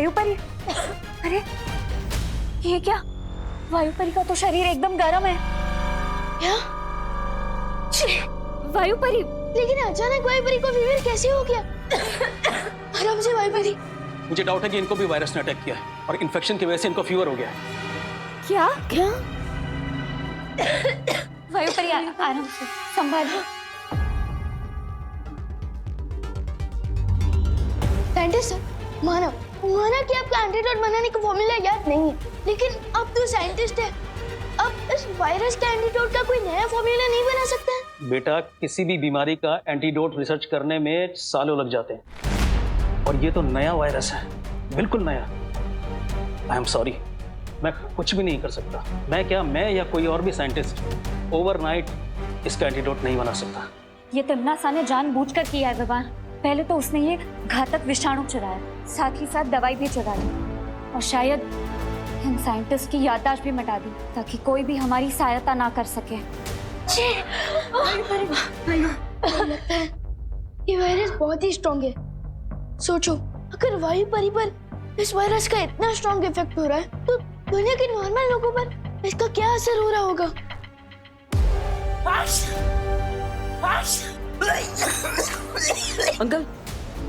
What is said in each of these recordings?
वायु परी, अरे ये क्या? वायु परी का तो शरीर एकदम गर्म है। क्या? वायु परी, लेकिन अचानक वायु परी को फीवर कैसे हो गया? आराम से वायु परी। मुझे डाउट है कि इनको भी वायरस ने अटैक किया है और इन्फेक्शन की वजह से इनको फीवर हो गया है। क्या? क्या? वायु परी आराम से संभालो। साइंटिस्ट सर, माना कि आपका एंटीडोट बनाने का फॉर्मूला याद नहीं है, लेकिन आप तो साइंटिस्ट हैं। अब इस वायरस के एंटीडोट का कोई नया फॉर्मूला नहीं बना सकता है? बेटा, किसी भी बीमारी का एंटीडोट रिसर्च करने में सालों लग जाते हैं और ये तो नया वायरस है, बिल्कुल नया। आई एम सॉरी, मैं कुछ भी नहीं कर सकता। मैं या कोई और भी साइंटिस्ट ओवरनाइट इसका एंटीडोट नहीं बना सकता। ये तिम्नासा ने जानबूझकर किया है विवान। पहले तो उसने ये घातक विषाणु चुराया, साथ ही साथ दवाई भी चुरा ली और शायद इन साइंटिस्ट की याददाश्त भी मिटा दी ताकि कोई भी हमारी सहायता ना कर सके। लगता है ये वायरस बहुत ही स्ट्रॉन्ग है। सोचो, अगर वायु परी पर इस वायरस का इतना स्ट्रॉन्ग इफेक्ट हो रहा है तो दुनिया के नॉर्मल लोगों पर इसका क्या असर हो रहा होगा? अंकल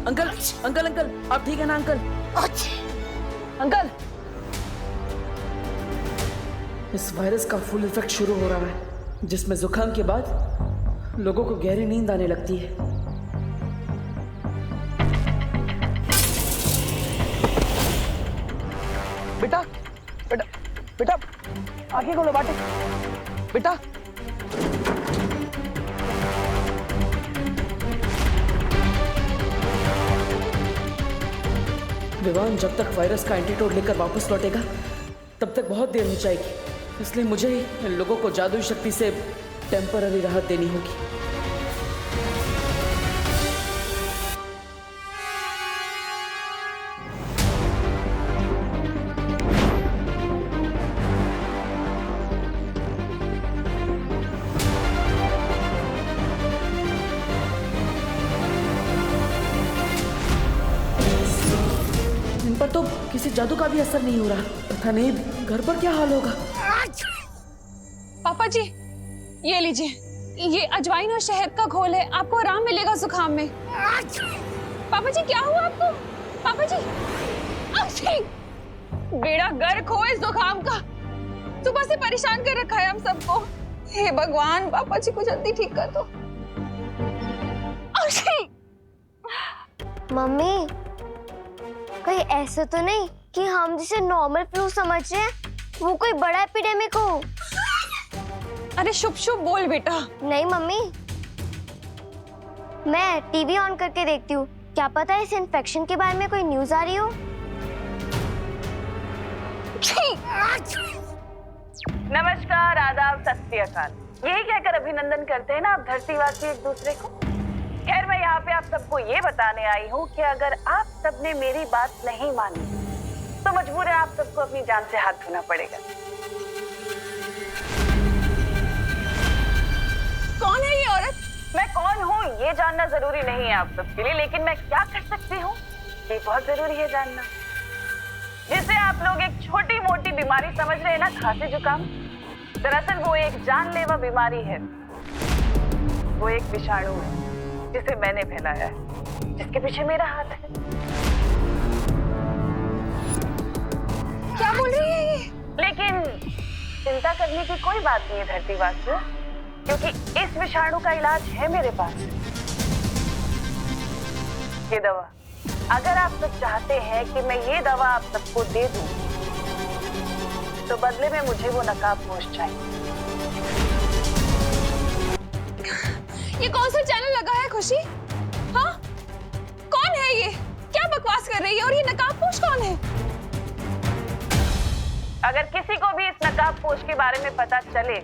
अंकल अंकल अंकल, आप ठीक है ना अंकल? अंकल, इस वायरस का फुल इफेक्ट शुरू हो रहा है, जिसमें जुकाम के बाद लोगों को गहरी नींद आने लगती है। बेटा बेटा बेटा, आगे खोलो बाटे। बेटा, विवान जब तक वायरस का एंटीडोट लेकर वापस लौटेगा तब तक बहुत देर हो जाएगी, इसलिए मुझे इन लोगों को जादुई शक्ति से टेम्पररी राहत देनी होगी। इन पर तो किसी जादू का भी असर नहीं हो रहा। पता नहीं घर पर क्या हाल होगा। पापा जी, ये लीजिए, ये अजवाइन और शहद का घोल है, आपको आराम मिलेगा जुकाम में। पापा जी, क्या हुआ आपको? पापा जी, बेड़ा गर्क हो इस जुकाम का। सुबह से परेशान कर रखा है हम सबको। हे भगवान, पापा जी को जल्दी ठीक कर दो। मम्मी, कहीं ऐसा तो नहीं कि हम जिसे नॉर्मल फ्लू समझ रहे हैं वो कोई बड़ा एपिडेमिक हो? अरे शुभ शुभ बोल बेटा। नहीं मम्मी, मैं टीवी ऑन करके देखती हूँ, क्या पता इस इन्फेक्शन के बारे में कोई न्यूज आ रही हो। नमस्कार, आदाब, सत श्री अकाल, यही कहकर अभिनंदन करते हैं ना आप धरतीवासी एक दूसरे को। खैर, मैं यहाँ पे आप सबको ये बताने आई हूँ कि अगर आप सबने मेरी बात नहीं मानी तो मजबूर है आप सबको अपनी जान से हाथ धोना पड़ेगा। कौन है ये औरत? मैं कौन हूँ ये जानना जरूरी नहीं है आप सबके लिए, लेकिन मैं क्या कर सकती हूँ ये बहुत जरूरी है जानना। जिसे आप लोग एक छोटी मोटी बीमारी समझ रहे हैं ना, खांसी जुकाम, दरअसल वो एक जानलेवा बीमारी है। वो एक विषाणु है जिसे मैंने फैलाया है, जिसके पीछे मेरा हाथ है। क्या बोल रही है ये? लेकिन चिंता करने की कोई बात नहीं है धरतीवासियों, क्योंकि इस विषाणु का इलाज है मेरे पास। ये दवा, अगर आप सब चाहते हैं कि मैं ये दवा आप सबको दे दूं, तो बदले में मुझे वो नकाबपोश चाहिए। ये कौन सा चैनल लगा है खुशी? हाँ, कौन है ये? क्या बकवास कर रही है? और ये नकाबपोश कौन है? अगर किसी को भी इस नकाबपोश के बारे में पता चले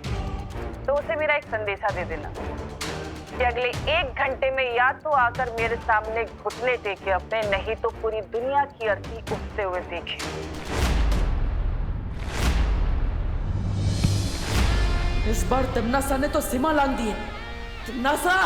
तो उसे मेरा एक संदेशा दे देना कि अगले 1 घंटे में या तो आकर मेरे सामने घुटने टेके अपने, नहीं तो पूरी दुनिया की अर्थी उठते हुए देखे। इस बार तिम्नासा ने तो सीमा लांघ दी है। तिम्नासा!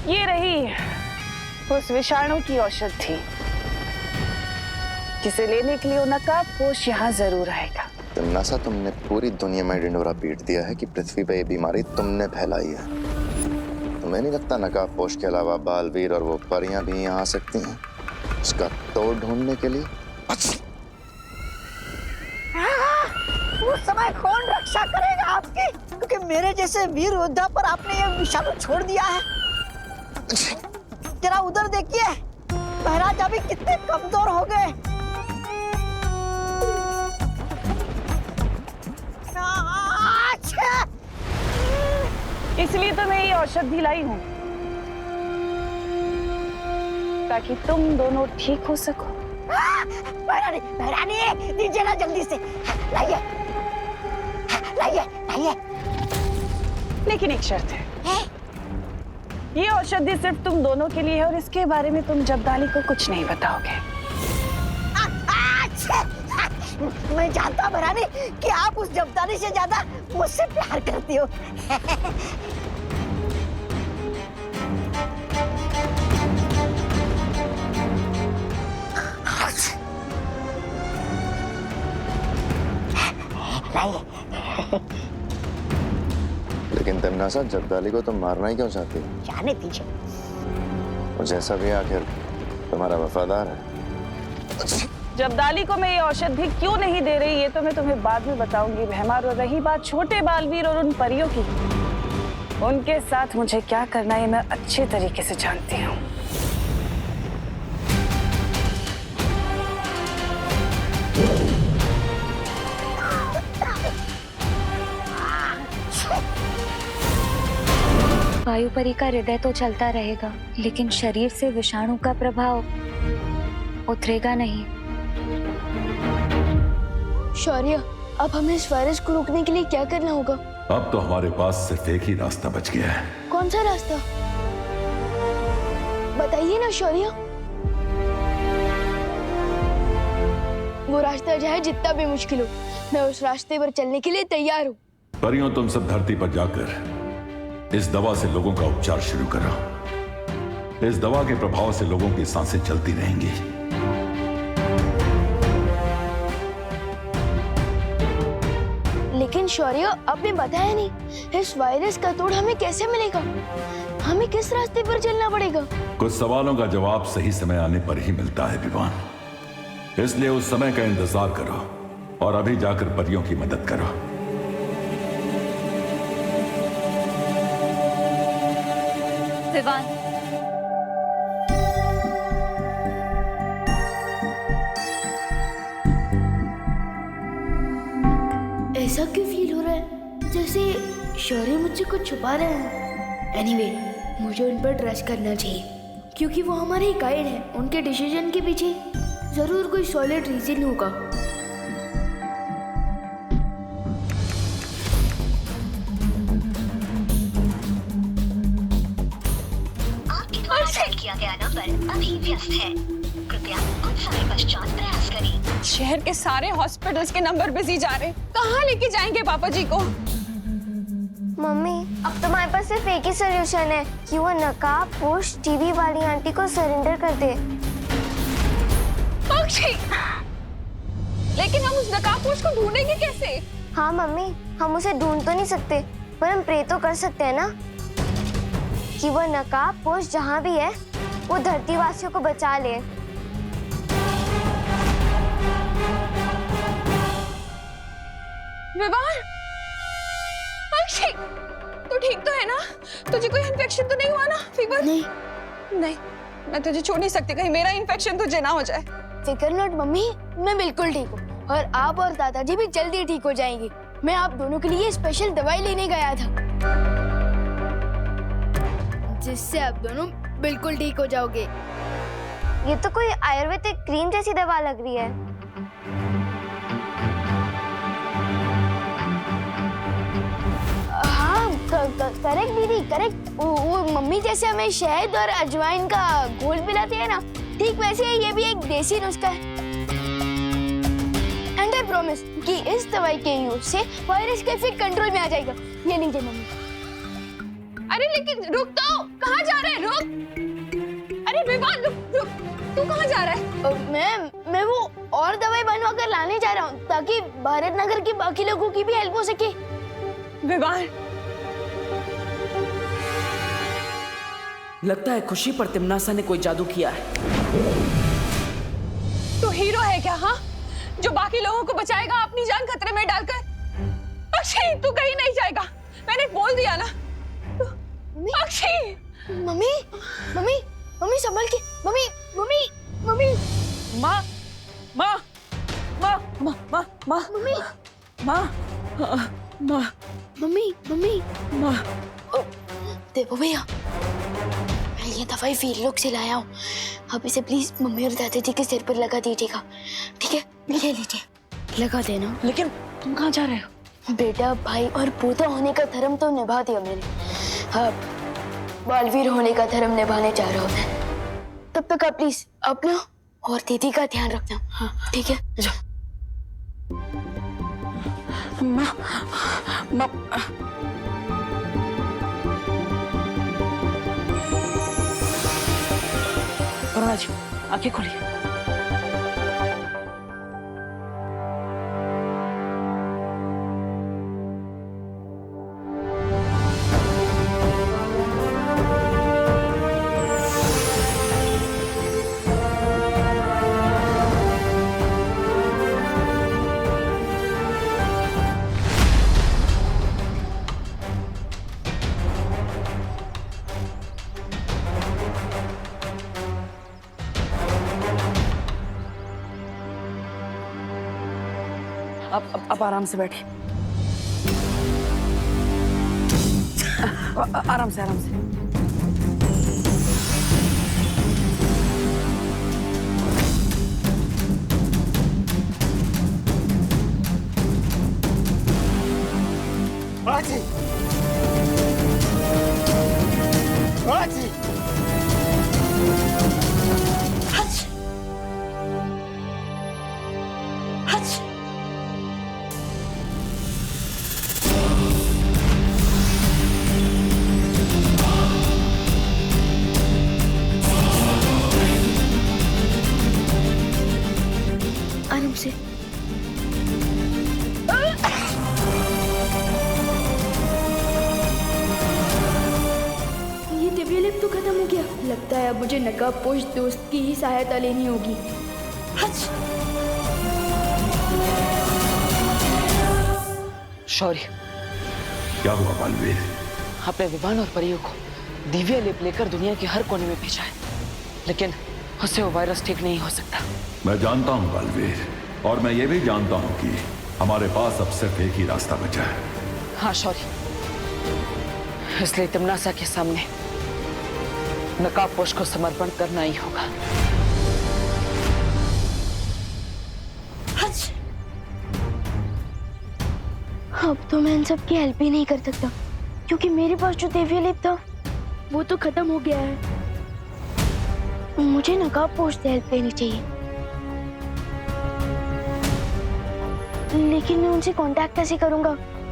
ये रही उस विषाणु की औषधि जिसे लेने के लिए वो नकाबपोश यहाँ जरूर आएगा। तमन्नासा, तुमने पूरी दुनिया में ढिंढोरा पीट दिया है कि पृथ्वी पे ये बीमारी तुमने फैलाई है। तुम्हें नहीं लगता नकाबपोश के अलावा बालवीर और वो परियां भी यहाँ आ सकती हैं उसका तोड़ ढूंढने के लिए? उस समय कौन रक्षा करेगा आपकी? क्योंकि मेरे जैसे वीर योद्धा पर आपने ये विषाणु छोड़ दिया है। जरा उधर देखिए, महाराज अभी कितने कमजोर हो गए। इसलिए तो मैं ये औषधि लाई हूँ ताकि तुम दोनों ठीक हो सको। महारानी दीजिए ना जल्दी से, लाइए लाइए लाइए। लेकिन एक शर्त है, ये औषधि सिर्फ तुम दोनों के लिए है और इसके बारे में तुम जब्दाली को कुछ नहीं बताओगे। मैं जानता महारानी कि आप उस जब्दाली से ज्यादा मुझसे प्यार करती हो। लेकिन तमन्नासा, जब्दाली को तुम मारना ही क्यों चाहती हो? जाने दीजिए। और जैसा भी आखिर तुम्हारा वफादार है। जब्दाली को मैं ये औषधि क्यों नहीं दे रही ये तो मैं तुम्हें बाद में बताऊंगी भैमार। और रही बात छोटे बालवीर और उन परियों की, उनके साथ मुझे क्या करना है मैं अच्छे तरीके से जानती हूँ। वायुपरी का हृदय तो चलता रहेगा, लेकिन शरीर से विषाणु का प्रभाव उतरेगा नहीं। शौर्य, अब हमें इस वायरस को रोकने के लिए क्या करना होगा? अब तो हमारे पास सिर्फ एक ही रास्ता बच गया है। कौन सा रास्ता? बताइए ना शौर्य। वो रास्ता चाहे जितना भी मुश्किल हो, मैं उस रास्ते पर चलने के लिए तैयार हूँ। परियों, तुम सब धरती पर जाकर इस दवा से लोगों का उपचार शुरू करो। इस दवा के प्रभाव से लोगों की सांसें चलती रहेंगी। लेकिन शौर्य, आपने बताया नहीं, इस वायरस का तोड़ हमें कैसे मिलेगा? हमें किस रास्ते पर चलना पड़ेगा? कुछ सवालों का जवाब सही समय आने पर ही मिलता है विवान। इसलिए उस समय का इंतजार करो और अभी जाकर परियों की मदद करो। विवान, ऐसा क्यों फील हो रहा है जैसे शौर्य मुझसे कुछ छुपा रहे हैं? एनीवे, मुझे उन पर ट्रस्ट करना चाहिए क्योंकि वो हमारे गाइड हैं। उनके डिसीजन के पीछे जरूर कोई सॉलिड रीजन होगा। किया गया नंबर अभी व्यस्त है, कृपया कुछ समय पश्चात प्रयास करें। शहर के सारे हॉस्पिटल्स के नंबर बिजी जा रहे, कहाँ लेके जाएंगे पापा जी को? मम्मी, अब तुम्हारे पास सिर्फ एक ही सोल्यूशन है कि वो नकाबपोश टीवी वाली आंटी को सरेंडर कर दे। लेकिन हम उस नकाबपोश को ढूंढेंगे कैसे? हाँ मम्मी, हम उसे ढूंढ तो नहीं सकते, पर हम प्रे तो कर सकते हैं ना कि वो नकाबपोश जहाँ भी है वो धरती वासियों को बचा ले। विवान, अक्षय, तू ठीक तो है ना? तुझे कोई इन्फेक्शन तो नहीं हुआ ना? फीवर? नहीं, मैं तुझे छोड़ नहीं सकती, कहीं मेरा इन्फेक्शन तुझे ना हो जाए। फिकर नॉट मम्मी, मैं बिल्कुल ठीक हूँ और आप और दादाजी भी जल्दी ठीक हो जाएंगे। मैं आप दोनों के लिए स्पेशल दवाई लेने गया था जिससे आप दोनों बिल्कुल ठीक हो जाओगे। ये तो कोई आयुर्वेदिक क्रीम जैसी दवा लग रही है। हाँ, करेक्ट दीदी, करेक्ट। वो मम्मी जैसे हमें शहद और अजवाइन का घोल पिलाती है ना, ठीक वैसे ये भी एक देसी नुस्खा है। एंड आई प्रॉमिस कि इस दवाई के यूज से वायरस का इफेक्ट कंट्रोल में आ जाएगा। ये लीजिए मम्मी। अरे लेकिन रुक तो, कहाँ जा रहे हैं? रुक, अरे विवान रुक, तू कहाँ जा रहा है? मैं वो और दवाई बनवा कर लाने जा रहा हूँ ताकि भारत नगर के बाकी लोगों की भी हेल्प हो सके। विवान, लगता है खुशी पर तिमनासा ने कोई जादू किया है। तू हीरो है क्या? हाँ, जो बाकी लोगों को बचाएगा अपनी जान खतरे में डालकर। अक्षय, तू कहीं नहीं जाएगा, मैंने बोल दिया ना। अक्षय, मम्मी मम्मी मम्मी संभल के। मम्मी मम्मी मम्मी माँ माँ माँ माँ माँ माँ मम्मी माँ माँ मम्मी मम्मी माँ। देखो भैया, मैं ये दवाई वीर लोग से लाया हूँ। आप इसे प्लीज मम्मी और दादाजी के सिर पर लगा दीजिएगा, ठीक है? ले लीजिए, लगा देना। लेकिन तुम कहाँ जा रहे हो? बेटा, भाई और पोता होने का धर्म तो निभा दिया मैंने, अब बालवीर होने का धर्म निभाने जा रहा हूँ मैं। तब तक आप प्लीज अपना और दीदी का ध्यान रखना। हाँ ठीक है। माँ माँ अरुणा जी, आंखें खोलिए। अब आराम से बैठे। आराम से आराम से। आजी, आजी, हच, हच। आराम से। ये दिव्य लिप तो खत्म हो गया। लगता है अब मुझे नकाबपोश दोस्त की ही सहायता लेनी होगी। हच। शौर्य, क्या हुआ बालवीर? आपने विवान और परियों को दिव्य लिप लेकर दुनिया के हर कोने में भेजा है, लेकिन उससे वो वायरस ठीक नहीं हो सकता। मैं जानता हूं बालवीर, और मैं ये भी जानता हूं कि हमारे पास अब सिर्फ एक ही रास्ता बचा है। हाँ शौर्य, इसलिए तिमनासा के सामने नकाबपोश को समर्पण करना ही होगा। हच। अब तो मैं इन सब की हेल्प ही नहीं कर सकता, क्योंकि मेरे पास जो दिव्य लिप था वो तो खत्म हो गया है। मुझे नकाबपोश से हेल्प लेनी चाहिए, लेकिन मैं उनसे कांटेक्ट कैसे करूंगा?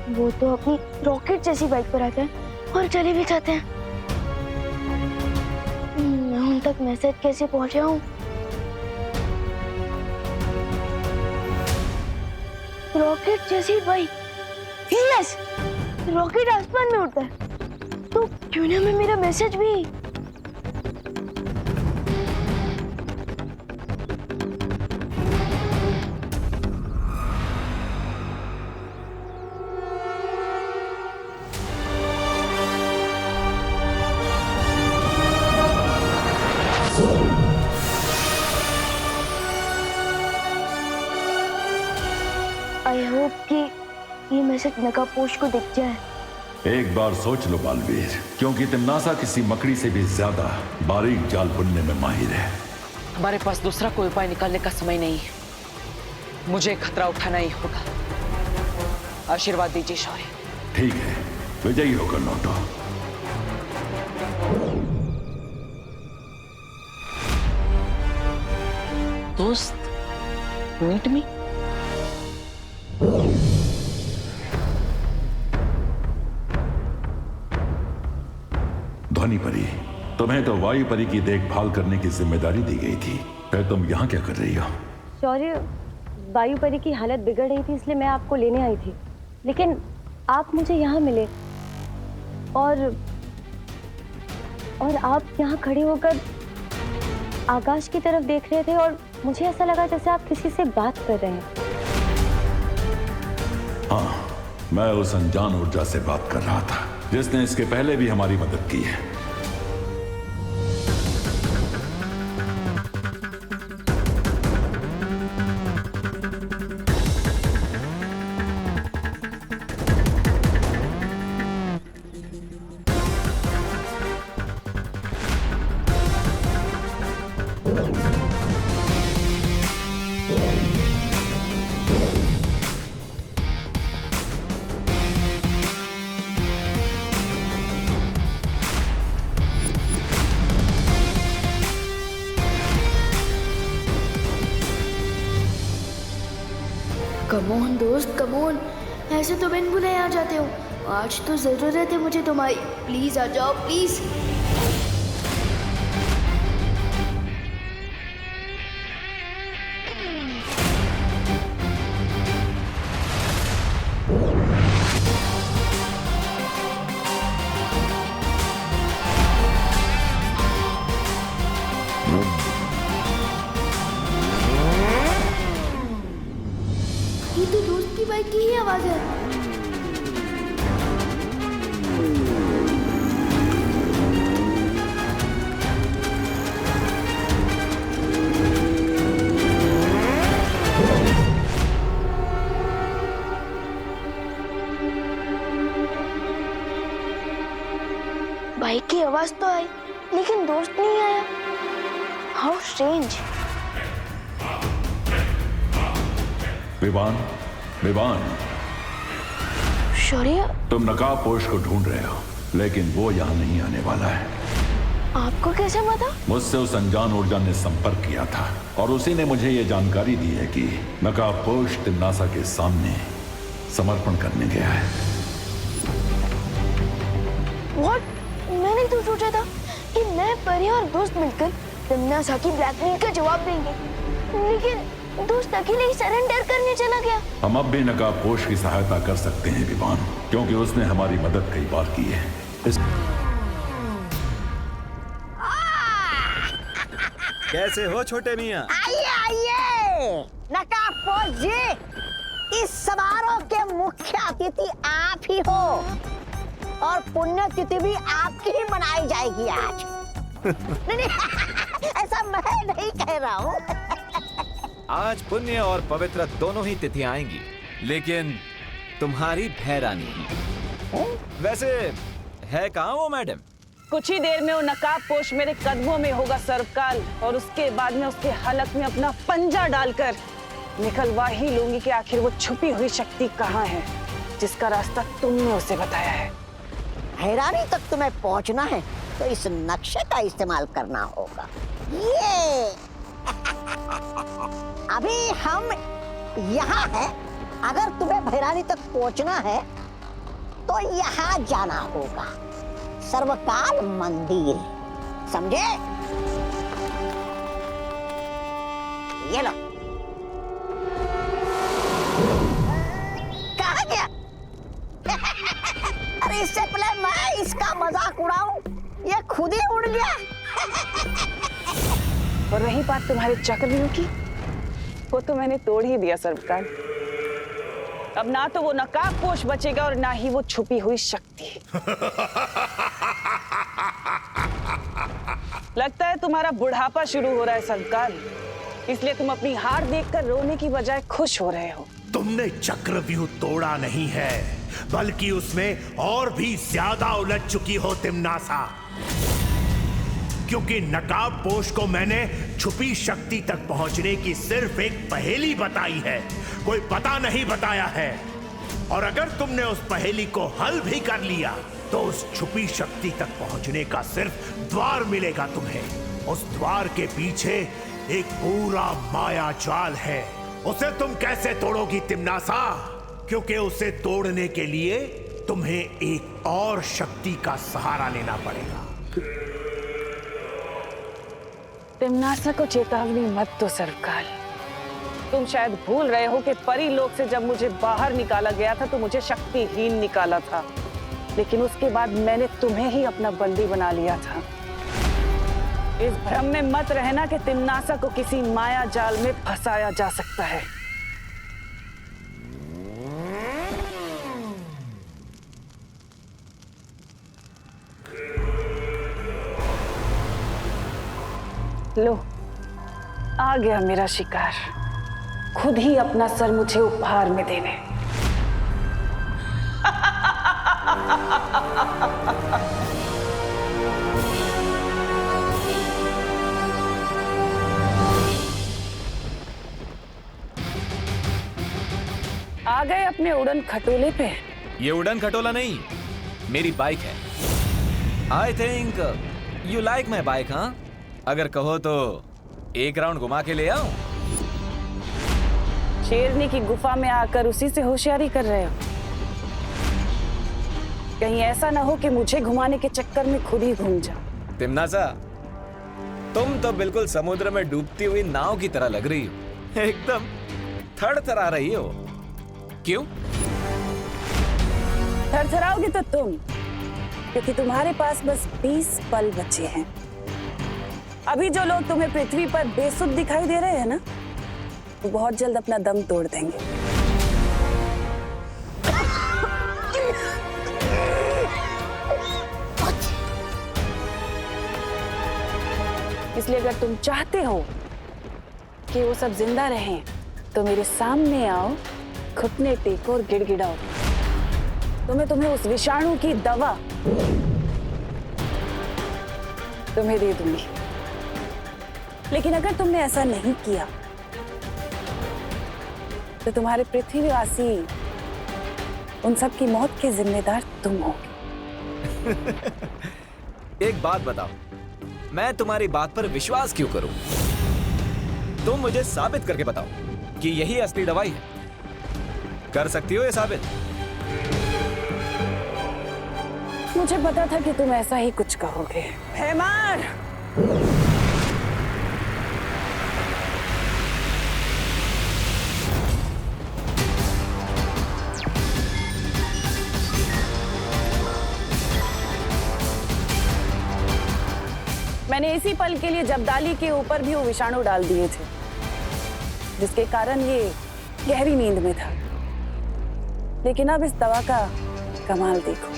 वो तो अपनी रॉकेट जैसी बाइक पर आते हैं और चले भी जाते हैं। मैं उन तक मैसेज कैसे पहुंचाऊं? रॉकेट जैसी बाइक, यस, रॉकेट आसमान में उड़ता है, तो क्यों ना मैं मेरा मैसेज भी। आई होप कि ये मैसेज नकाबपोश को दिख जाए। एक बार सोच लो बालवीर, क्योंकि तिमनासा किसी मकड़ी से भी ज्यादा बारीक जाल बुनने में माहिर है। हमारे पास दूसरा कोई उपाय निकालने का समय नहीं है। मुझे खतरा उठाना ही होगा। आशीर्वाद दीजिए शौर्य। ठीक है, विजयी होकर लौटो। दोस्त, मीट मी। ध्वनि परी, तुम्हें तो वायु परी की देखभाल करने की जिम्मेदारी दी गई थी, फिर तुम यहाँ क्या कर रही हो? शौर्य, वायु परी की हालत बिगड़ रही थी इसलिए मैं आपको लेने आई थी, लेकिन आप मुझे यहाँ मिले और आप यहाँ खड़े होकर आकाश की तरफ देख रहे थे और मुझे ऐसा लगा जैसे आप किसी से बात कर रहे हैं। हाँ, मैं उस अनजान ऊर्जा से बात कर रहा था जिसने इसके पहले भी हमारी मदद की है। कमोन दोस्त कमोन, ऐसे तो बिन बुलाए आ जाते हो। आज तो जरूरत है मुझे तुम्हारी, प्लीज आ जाओ प्लीज। ये तो दोस्त की बाइक की ही आवाज है। बाइक की आवाज तो आई लेकिन दोस्त नहीं आया। How strange. विवान, विवान, शौर्य, तुम नकाबपोश को ढूंढ रहे हो, लेकिन वो यहाँ नहीं आने वाला है। आपको कैसे पता? मुझसे उस अनजान ऊर्जा ने संपर्क किया था और उसी ने मुझे ये जानकारी दी है कि नकाबपोश तिम्नासा के सामने समर्पण करने गया है। What? मैंने तो सोचा था कि मैं परी और दोस्त मिलकर तिम्नासा की ब्लैकमेल का जवाब देंगे, लेकिन दोस्त अकेले ही सरेंडर करने चला गया। हम अब भी नकाबपोश की सहायता कर सकते हैं विवान, क्योंकि उसने हमारी मदद कई बार की है। कैसे हो छोटे मियाँ? आइए आइए नकाबपोश जी, इस समारोह के मुख्य अतिथि आप ही हो और पुण्यतिथि भी आपकी ही मनाई जाएगी आज। नहीं, ऐसा मैं नहीं कह रहा हूँ। आज पुण्य और पवित्र दोनों ही तिथियां आएंगी, लेकिन तुम्हारी भैरानी वैसे है कहाँ वो मैडम? कुछ ही देर में वो नकाबपोश मेरे कदमों में होगा सरकाल, और उसके बाद में उसके हलक में अपना पंजा डालकर निकलवा ही लूंगी कि आखिर वो छुपी हुई शक्ति कहाँ है जिसका रास्ता तुमने उसे बताया है। हैरानी तक तुम्हें पहुंचना है तो इस नक्शे का इस्तेमाल करना होगा। ये अभी हम यहाँ हैं। अगर तुम्हें भैरानी तक पहुंचना है तो यहाँ जाना होगा, सर्वकाल मंदिर, समझे? ये लो। कहाँ गया? अरे इससे पहले मैं इसका मजाक उड़ाऊं, ये खुद ही उड़ गया। और रही बात तुम्हारे चक्रव्यूह की, वो तो मैंने तोड़ ही दिया सर्वकाल। अब ना तो वो नकाबपोश बचेगा और ना ही वो छुपी हुई शक्ति। लगता है तुम्हारा बुढ़ापा शुरू हो रहा है सर्वकाल, इसलिए तुम अपनी हार देखकर रोने की बजाय खुश हो रहे हो। तुमने चक्रव्यूह तोड़ा नहीं है, बल्कि उसमें और भी ज्यादा उलझ चुकी हो तिम्नासा, क्योंकि नकाबपोश को मैंने छुपी शक्ति तक पहुंचने की सिर्फ एक पहेली बताई है, कोई पता नहीं बताया है। और अगर तुमने उस पहेली को हल भी कर लिया तो उस छुपी शक्ति तक पहुंचने का सिर्फ द्वार मिलेगा तुम्हें। उस द्वार के पीछे एक पूरा माया जाल है उसे तुम कैसे तोड़ोगी तिम्नासा? क्योंकि उसे तोड़ने के लिए तुम्हें एक और शक्ति का सहारा लेना पड़ेगा। तिम्नासा को चेतावनी मत दो सरकार। तुम शायद भूल रहे हो कि परी लोक से जब मुझे बाहर निकाला गया था तो मुझे शक्तिहीन निकाला था, लेकिन उसके बाद मैंने तुम्हें ही अपना बंदी बना लिया था। इस भ्रम में मत रहना कि तिम्नासा को किसी माया जाल में फंसाया जा सकता है। लो, आ गया मेरा शिकार, खुद ही अपना सर मुझे उपहार में देने। आ गए अपने उड़न खटोले पे। ये उड़न खटोला नहीं, मेरी बाइक है। I think you like my bike, हाँ? अगर कहो तो एक राउंड घुमा के ले आऊं? शेरनी की गुफा में आकर उसी से होशियारी कर रहे हो? कहीं ऐसा ना हो कि मुझे घुमाने के चक्कर में खुद ही घूम जाओ। तिम्नासा, तुम तो बिल्कुल समुद्र में डूबती हुई नाव की तरह लग रही हो, एकदम थरथरा रही हो। क्यों? थरथराओगे तो तुम, क्योंकि तुम्हारे पास बस 20 पल बचे हैं। अभी जो लोग तुम्हें पृथ्वी पर बेसुध दिखाई दे रहे हैं ना, वो बहुत जल्द अपना दम तोड़ देंगे। इसलिए अगर तुम चाहते हो कि वो सब जिंदा रहें, तो मेरे सामने आओ, घुटने टेको और गिड़गिड़ाओ, तो मैं तुम्हें उस विषाणु की दवा तुम्हें दे दूंगी। लेकिन अगर तुमने ऐसा नहीं किया तो तुम्हारे पृथ्वीवासी उन सब की मौत के जिम्मेदार तुम होगे। एक बात बताओ, मैं तुम्हारी बात पर विश्वास क्यों करूं? तुम मुझे साबित करके बताओ कि यही असली दवाई है। कर सकती हो ये साबित? मुझे पता था कि तुम ऐसा ही कुछ कहोगे। हैमार! मैंने इसी पल के लिए जब्दाली के ऊपर भी वो विषाणु डाल दिए थे, जिसके कारण ये गहरी नींद में था। लेकिन अब इस दवा का कमाल देखो।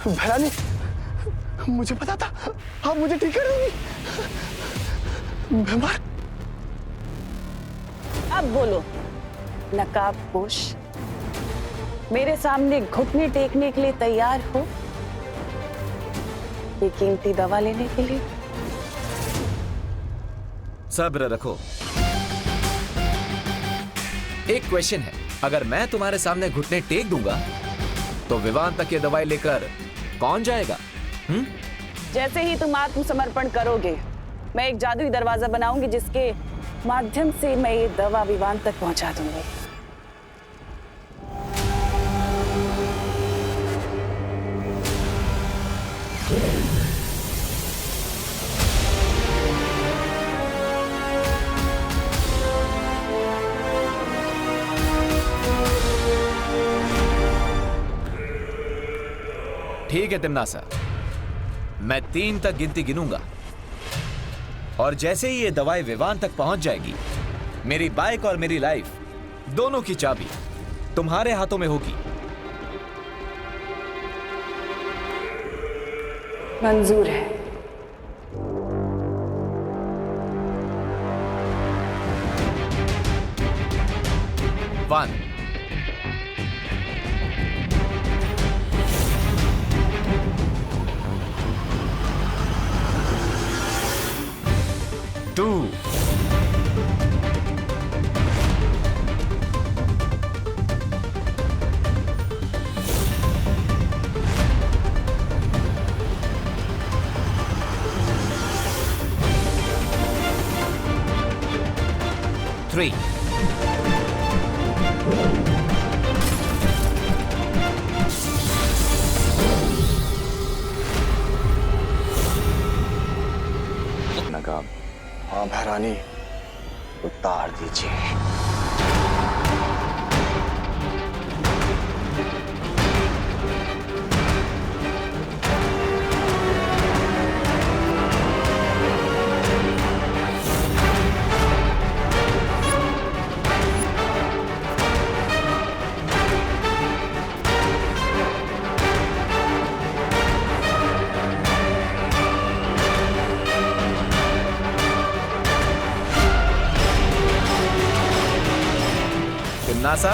भैरानी, मुझे पता था आप मुझे ठीक कर देंगी। बीमार। अब बोलो नकाबपोश, मेरे सामने घुटने टेकने के लिए तैयार हो? ये कीमती दवा लेने के लिए? सब्र रखो। एक क्वेश्चन है, अगर मैं तुम्हारे सामने घुटने टेक दूंगा तो विवान तक ये दवाई लेकर कौन जाएगा? जैसे ही तुम आत्मसमर्पण करोगे, मैं एक जादुई दरवाजा बनाऊंगी जिसके माध्यम से मैं ये दवा विवान तक पहुंचा दूंगी। ठीक है तिम्नासा, मैं 3 तक गिनती गिनूंगा और जैसे ही ये दवाई विवान तक पहुंच जाएगी, मेरी बाइक और मेरी लाइफ दोनों की चाबी तुम्हारे हाथों में होगी। मंजूर है। 2 3 नकाब। हाँ भैरानी, उतार दीजिए। तिन्नासा,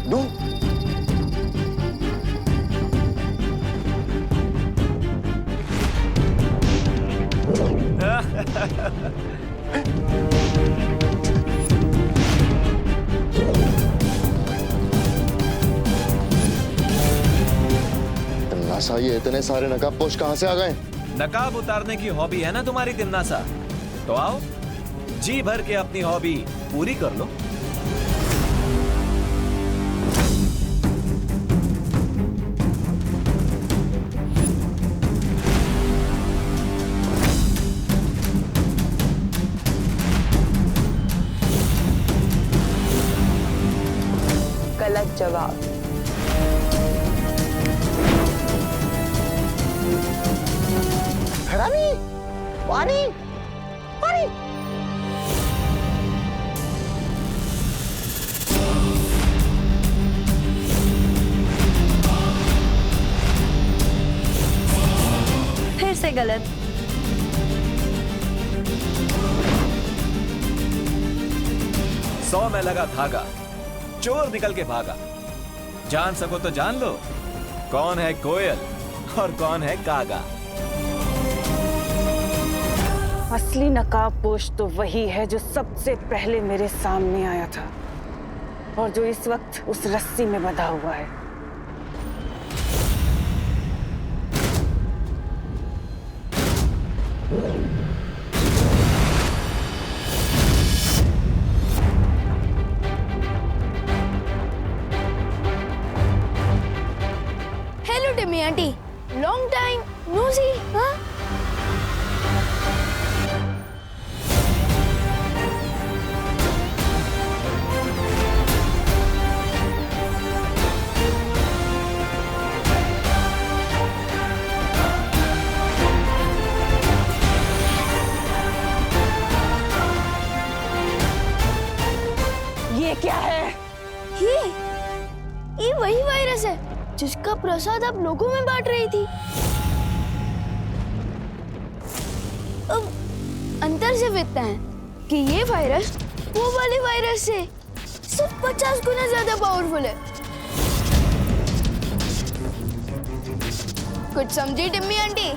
दो। तिन्नासा, ये इतने सारे नकाबपोश कहाँ से आ गए? नकाब उतारने की हॉबी है ना तुम्हारी तिन्नासा, तो आओ जी भर के अपनी हॉबी पूरी कर लो। गलत जवाब। रानी, पानी, पानी। फिर से गलत। सौ में लगा धागा, चोर निकल के भागा। जान सको तो जान लो, कौन है कोयल और कौन है कागा। असली नकाबपोश तो वही है जो सबसे पहले मेरे सामने आया था और जो इस वक्त उस रस्सी में बंधा हुआ है। Hello Timmy aunty, long time no see. हाँ, ये क्या है? ये वही वायरस है जिसका प्रसाद आप लोगों में बांट रही थी। अब अंतर सिर्फ इतना है कि ये वायरस वो वाले वायरस से सिर्फ 50 गुना ज्यादा पावरफुल है। कुछ समझी टिम्मी आंटी?